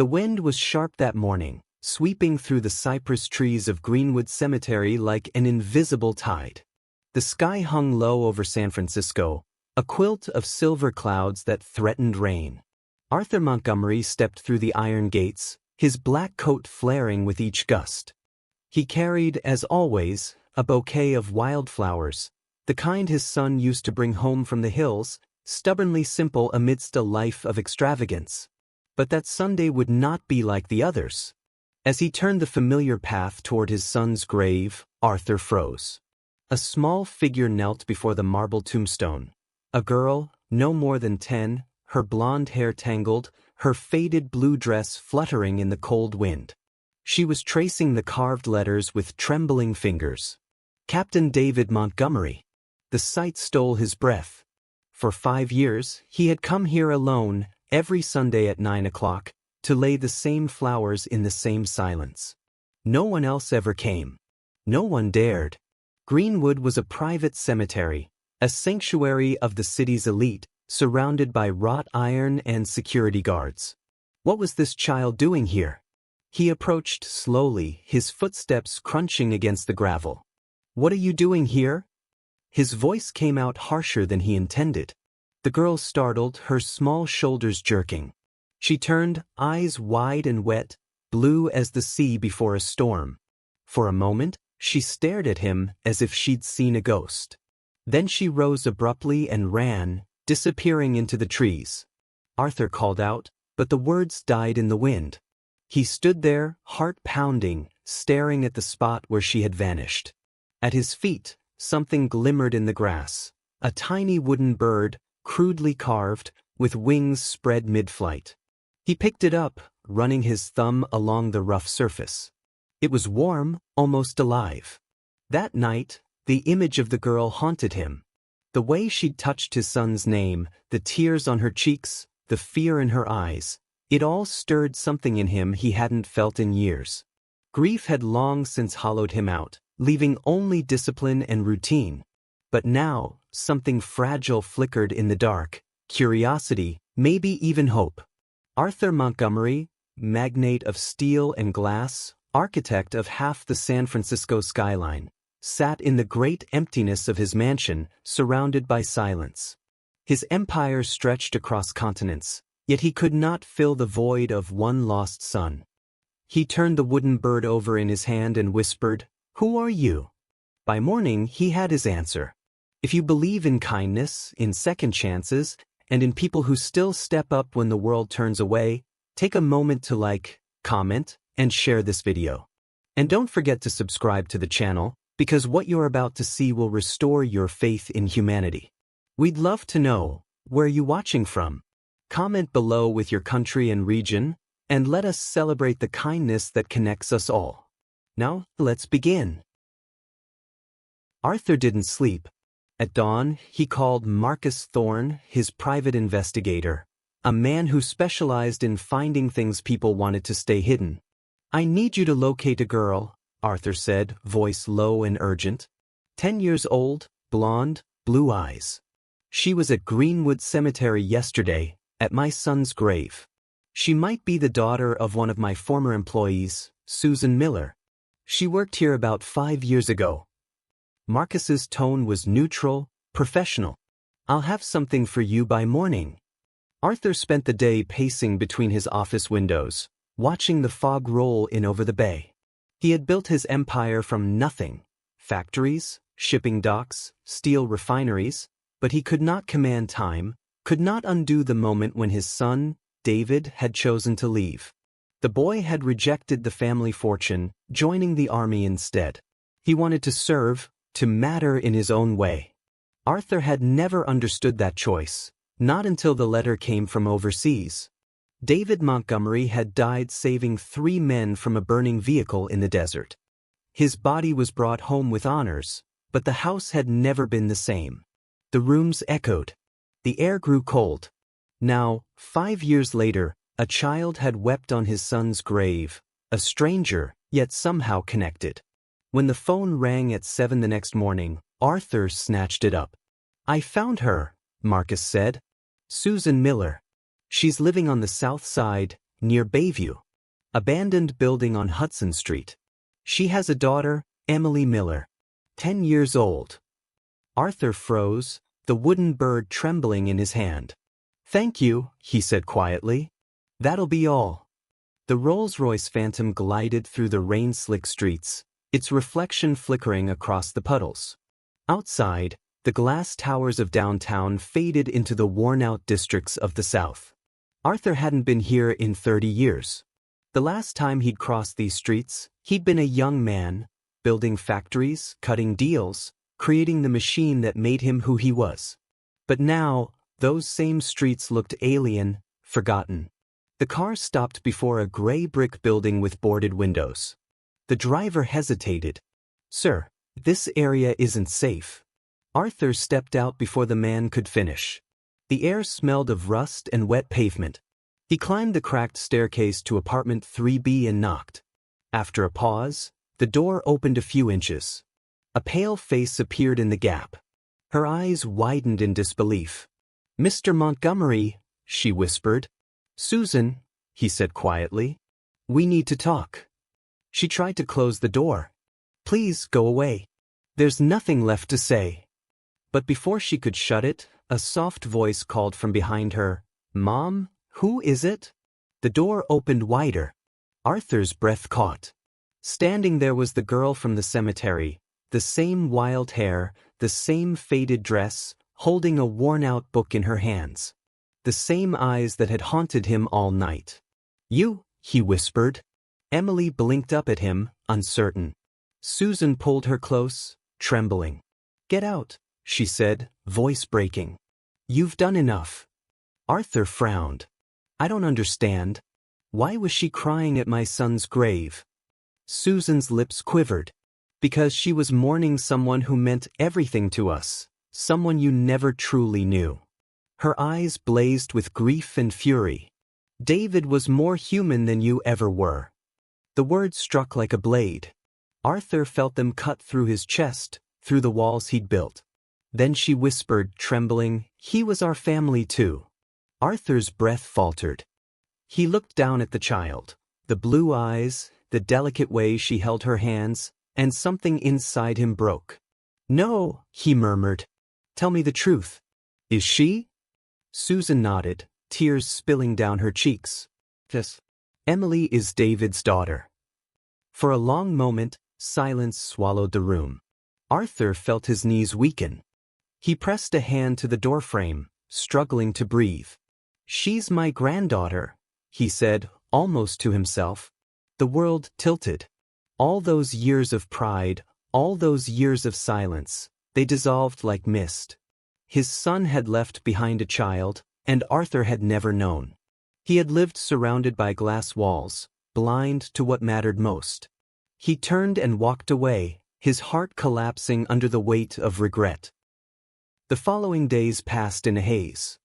The wind was sharp that morning, sweeping through the cypress trees of Greenwood Cemetery like an invisible tide. The sky hung low over San Francisco, a quilt of silver clouds that threatened rain. Arthur Montgomery stepped through the iron gates, his black coat flaring with each gust. He carried, as always, a bouquet of wildflowers, the kind his son used to bring home from the hills, stubbornly simple amidst a life of extravagance. But that Sunday would not be like the others. As he turned the familiar path toward his son's grave, Arthur froze. A small figure knelt before the marble tombstone. A girl, no more than 10, her blonde hair tangled, her faded blue dress fluttering in the cold wind. She was tracing the carved letters with trembling fingers. Captain David Montgomery. The sight stole his breath. For 5 years, he had come here alone, every Sunday at 9 o'clock, to lay the same flowers in the same silence. No one else ever came. No one dared. Greenwood was a private cemetery, a sanctuary of the city's elite, surrounded by wrought iron and security guards. What was this child doing here? He approached slowly, his footsteps crunching against the gravel. "What are you doing here?" His voice came out harsher than he intended. The girl startled, her small shoulders jerking. She turned, eyes wide and wet, blue as the sea before a storm. For a moment, she stared at him as if she'd seen a ghost. Then she rose abruptly and ran, disappearing into the trees. Arthur called out, but the words died in the wind. He stood there, heart pounding, staring at the spot where she had vanished. At his feet, something glimmered in the grass. A tiny wooden bird, crudely carved, with wings spread mid-flight. He picked it up, running his thumb along the rough surface. It was warm, almost alive. That night, the image of the girl haunted him. The way she'd touched his son's name, the tears on her cheeks, the fear in her eyes, it all stirred something in him he hadn't felt in years. Grief had long since hollowed him out, leaving only discipline and routine. But now, something fragile flickered in the dark, curiosity, maybe even hope. Arthur Montgomery, magnate of steel and glass, architect of half the San Francisco skyline, sat in the great emptiness of his mansion, surrounded by silence. His empire stretched across continents, yet he could not fill the void of one lost son. He turned the wooden bird over in his hand and whispered, "Who are you?" By morning, he had his answer. If you believe in kindness, in second chances, and in people who still step up when the world turns away, take a moment to like, comment, and share this video. And don't forget to subscribe to the channel, because what you're about to see will restore your faith in humanity. We'd love to know, where you watching from? Comment below with your country and region, and let us celebrate the kindness that connects us all. Now, let's begin. Arthur didn't sleep. At dawn, he called Marcus Thorne, his private investigator, a man who specialized in finding things people wanted to stay hidden. "I need you to locate a girl," Arthur said, voice low and urgent. 10 years old, blonde, blue eyes. "She was at Greenwood Cemetery yesterday, at my son's grave. She might be the daughter of one of my former employees, Susan Miller. She worked here about 5 years ago." Marcus's tone was neutral, professional. "I'll have something for you by morning." Arthur spent the day pacing between his office windows, watching the fog roll in over the bay. He had built his empire from nothing: factories, shipping docks, steel refineries, but he could not command time, could not undo the moment when his son, David, had chosen to leave. The boy had rejected the family fortune, joining the army instead. He wanted to serve, to matter in his own way. Arthur had never understood that choice, not until the letter came from overseas. David Montgomery had died saving 3 men from a burning vehicle in the desert. His body was brought home with honors, but the house had never been the same. The rooms echoed. The air grew cold. Now, 5 years later, a child had wept on his son's grave, a stranger, yet somehow connected. When the phone rang at 7 the next morning, Arthur snatched it up. "I found her," Marcus said. "Susan Miller. She's living on the south side, near Bayview. Abandoned building on Hudson Street. She has a daughter, Emily Miller, 10 years old. Arthur froze, the wooden bird trembling in his hand. "Thank you," he said quietly. "That'll be all." The Rolls-Royce Phantom glided through the rain-slick streets, its reflection flickering across the puddles. Outside, the glass towers of downtown faded into the worn-out districts of the South. Arthur hadn't been here in 30 years. The last time he'd crossed these streets, he'd been a young man, building factories, cutting deals, creating the machine that made him who he was. But now, those same streets looked alien, forgotten. The car stopped before a gray brick building with boarded windows. The driver hesitated. "Sir, this area isn't safe." Arthur stepped out before the man could finish. The air smelled of rust and wet pavement. He climbed the cracked staircase to apartment 3B and knocked. After a pause, the door opened a few inches. A pale face appeared in the gap. Her eyes widened in disbelief. "Mr. Montgomery," she whispered. "Susan," he said quietly. "We need to talk." She tried to close the door. "Please go away. There's nothing left to say." But before she could shut it, a soft voice called from behind her, "Mom, who is it?" The door opened wider. Arthur's breath caught. Standing there was the girl from the cemetery, the same wild hair, the same faded dress, holding a worn-out book in her hands. The same eyes that had haunted him all night. "You," he whispered. Emily blinked up at him, uncertain. Susan pulled her close, trembling. "Get out," she said, voice breaking. "You've done enough." Arthur frowned. "I don't understand. Why was she crying at my son's grave?" Susan's lips quivered. "Because she was mourning someone who meant everything to us, someone you never truly knew." Her eyes blazed with grief and fury. "David was more human than you ever were." The words struck like a blade. Arthur felt them cut through his chest, through the walls he'd built. Then she whispered, trembling, "He was our family too." Arthur's breath faltered. He looked down at the child, the blue eyes, the delicate way she held her hands, and something inside him broke. "No," he murmured. "Tell me the truth. Is she?" Susan nodded, tears spilling down her cheeks. "Yes. Emily is David's daughter." For a long moment, silence swallowed the room. Arthur felt his knees weaken. He pressed a hand to the doorframe, struggling to breathe. "She's my granddaughter," he said, almost to himself. The world tilted. All those years of pride, all those years of silence, they dissolved like mist. His son had left behind a child, and Arthur had never known. He had lived surrounded by glass walls, blind to what mattered most. He turned and walked away, his heart collapsing under the weight of regret. The following days passed in a haze.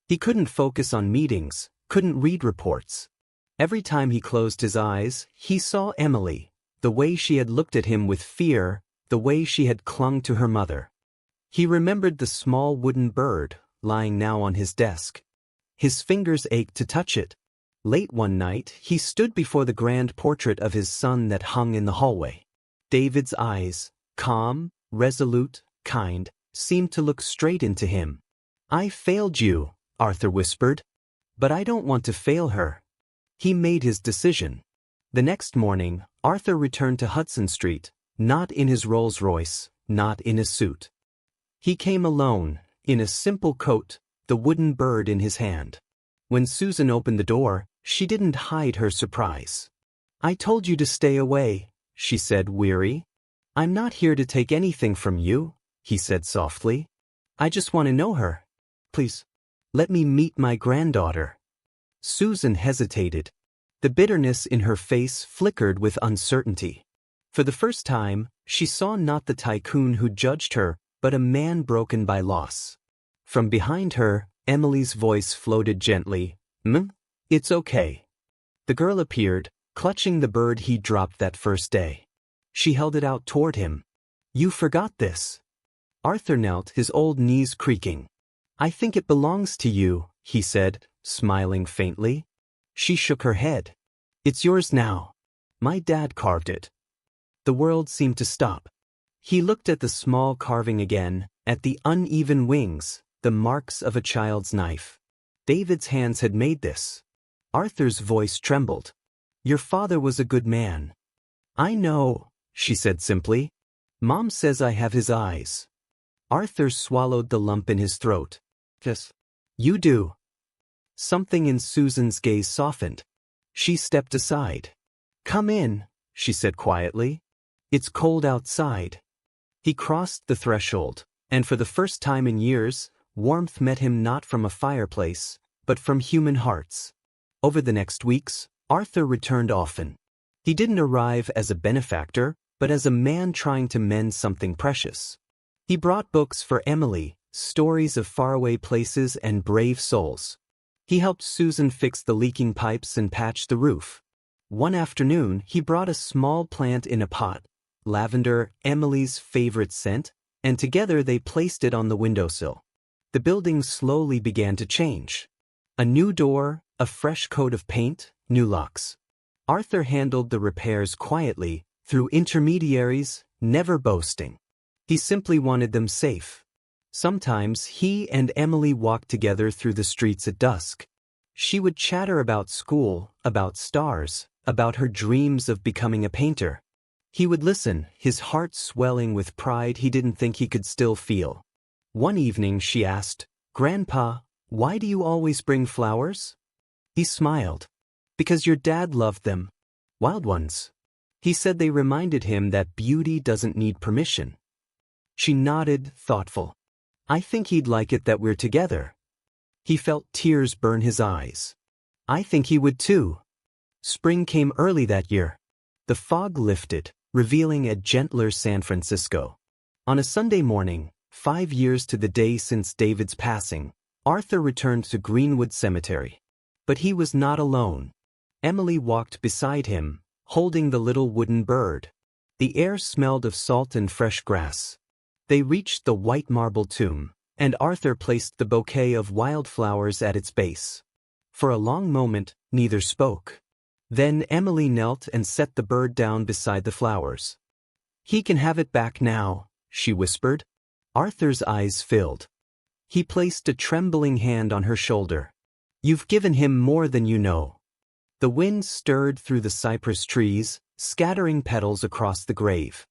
He couldn't focus on meetings, couldn't read reports. Every time he closed his eyes, he saw Emily, the way she had looked at him with fear, the way she had clung to her mother. He remembered the small wooden bird, lying now on his desk. His fingers ached to touch it. Late one night, he stood before the grand portrait of his son that hung in the hallway. David's eyes, calm, resolute, kind, seemed to look straight into him. "I failed you," Arthur whispered. "But I don't want to fail her." He made his decision. The next morning, Arthur returned to Hudson Street, not in his Rolls-Royce, not in his suit. He came alone, in a simple coat, the wooden bird in his hand. When Susan opened the door, she didn't hide her surprise. "I told you to stay away," she said, weary. "I'm not here to take anything from you," he said softly. "I just want to know her. Please, let me meet my granddaughter." Susan hesitated. The bitterness in her face flickered with uncertainty. For the first time, she saw not the tycoon who judged her, but a man broken by loss. From behind her, Emily's voice floated gently, "It's okay." The girl appeared, clutching the bird he dropped that first day. She held it out toward him. "You forgot this." Arthur knelt, his old knees creaking. "I think it belongs to you," he said, smiling faintly. She shook her head. It's yours now. My dad carved it. The world seemed to stop. He looked at the small carving again, at the uneven wings, the marks of a child's knife. David's hands had made this. Arthur's voice trembled. Your father was a good man. I know, she said simply. Mom says I have his eyes. Arthur swallowed the lump in his throat. Yes. You do. Something in Susan's gaze softened. She stepped aside. Come in, she said quietly. It's cold outside. He crossed the threshold, and for the first time in years, warmth met him not from a fireplace, but from human hearts. Over the next weeks, Arthur returned often. He didn't arrive as a benefactor, but as a man trying to mend something precious. He brought books for Emily, stories of faraway places and brave souls. He helped Susan fix the leaking pipes and patch the roof. One afternoon, he brought a small plant in a pot, lavender, Emily's favorite scent, and together they placed it on the windowsill. The building slowly began to change. A new door, a fresh coat of paint, new locks. Arthur handled the repairs quietly, through intermediaries, never boasting. He simply wanted them safe. Sometimes he and Emily walked together through the streets at dusk. She would chatter about school, about stars, about her dreams of becoming a painter. He would listen, his heart swelling with pride he didn't think he could still feel. One evening she asked, Grandpa, why do you always bring flowers? He smiled. Because your dad loved them. Wild ones. He said they reminded him that beauty doesn't need permission. She nodded, thoughtful. I think he'd like it that we're together. He felt tears burn his eyes. I think he would too. Spring came early that year. The fog lifted, revealing a gentler San Francisco. On a Sunday morning, 5 years to the day since David's passing, Arthur returned to Greenwood Cemetery. But he was not alone. Emily walked beside him, holding the little wooden bird. The air smelled of salt and fresh grass. They reached the white marble tomb, and Arthur placed the bouquet of wildflowers at its base. For a long moment, neither spoke. Then Emily knelt and set the bird down beside the flowers. He can have it back now, she whispered. Arthur's eyes filled. He placed a trembling hand on her shoulder. You've given him more than you know. The wind stirred through the cypress trees, scattering petals across the grave.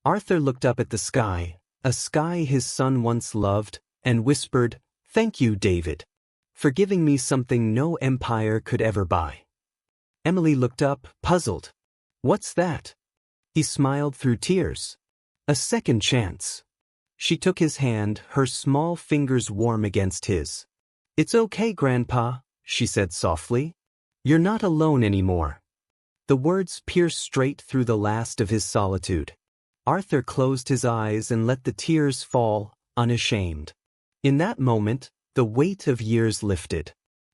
Arthur looked up at the sky, a sky his son once loved, and whispered, Thank you, David, for giving me something no empire could ever buy. Emily looked up, puzzled. What's that? He smiled through tears. A second chance. She took his hand, her small fingers warm against his. It's okay, Grandpa, she said softly. You're not alone anymore. The words pierced straight through the last of his solitude. Arthur closed his eyes and let the tears fall, unashamed. In that moment, the weight of years lifted.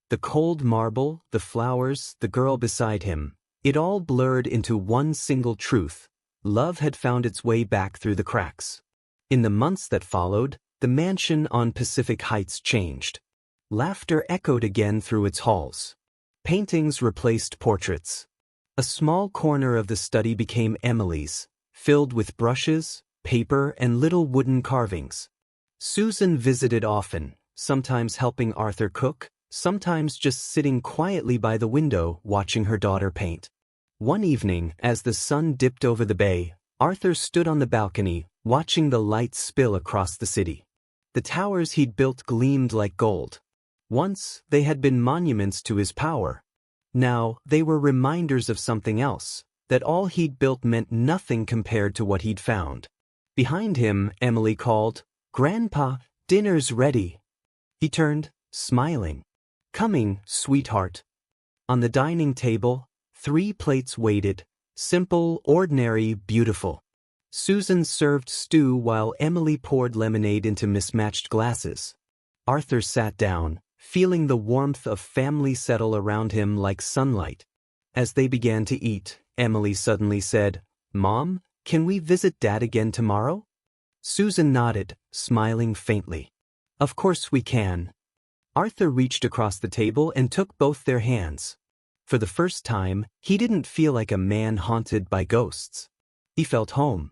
The cold marble, the flowers, the girl beside him, it all blurred into one single truth. Love had found its way back through the cracks. In the months that followed, the mansion on Pacific Heights changed. Laughter echoed again through its halls. Paintings replaced portraits. A small corner of the study became Emily's, filled with brushes, paper, and little wooden carvings. Susan visited often, sometimes helping Arthur cook, sometimes just sitting quietly by the window watching her daughter paint. One evening, as the sun dipped over the bay, Arthur stood on the balcony, watching the lights spill across the city. The towers he'd built gleamed like gold. Once, they had been monuments to his power. Now, they were reminders of something else, that all he'd built meant nothing compared to what he'd found. Behind him, Emily called, Grandpa, dinner's ready. He turned, smiling. Coming, sweetheart. On the dining table, 3 plates waited, simple, ordinary, beautiful. Susan served stew while Emily poured lemonade into mismatched glasses. Arthur sat down, feeling the warmth of family settle around him like sunlight. As they began to eat, Emily suddenly said, Mom, can we visit Dad again tomorrow? Susan nodded, smiling faintly. Of course we can. Arthur reached across the table and took both their hands. For the first time, he didn't feel like a man haunted by ghosts. He felt home.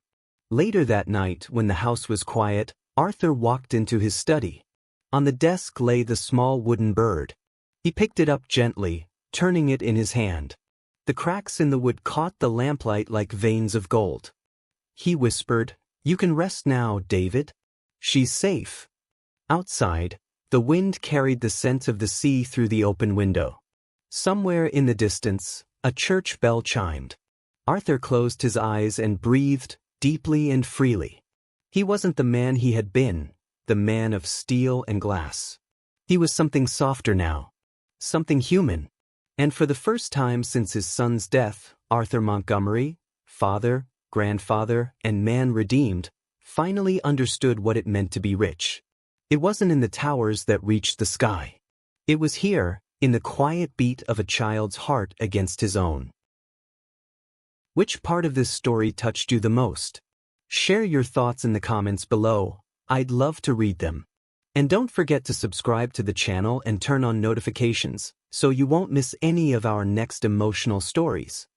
Later that night, when the house was quiet, Arthur walked into his study. On the desk lay the small wooden bird. He picked it up gently, turning it in his hand. The cracks in the wood caught the lamplight like veins of gold. He whispered, "You can rest now, David. She's safe." Outside, the wind carried the scent of the sea through the open window. Somewhere in the distance, a church bell chimed. Arthur closed his eyes and breathed deeply and freely. He wasn't the man he had been, the man of steel and glass. He was something softer now, something human. And for the first time since his son's death, Arthur Montgomery, father, grandfather, and man redeemed, finally understood what it meant to be rich. It wasn't in the towers that reached the sky. It was here, in the quiet beat of a child's heart against his own. Which part of this story touched you the most? Share your thoughts in the comments below. I'd love to read them. And don't forget to subscribe to the channel and turn on notifications, so you won't miss any of our next emotional stories.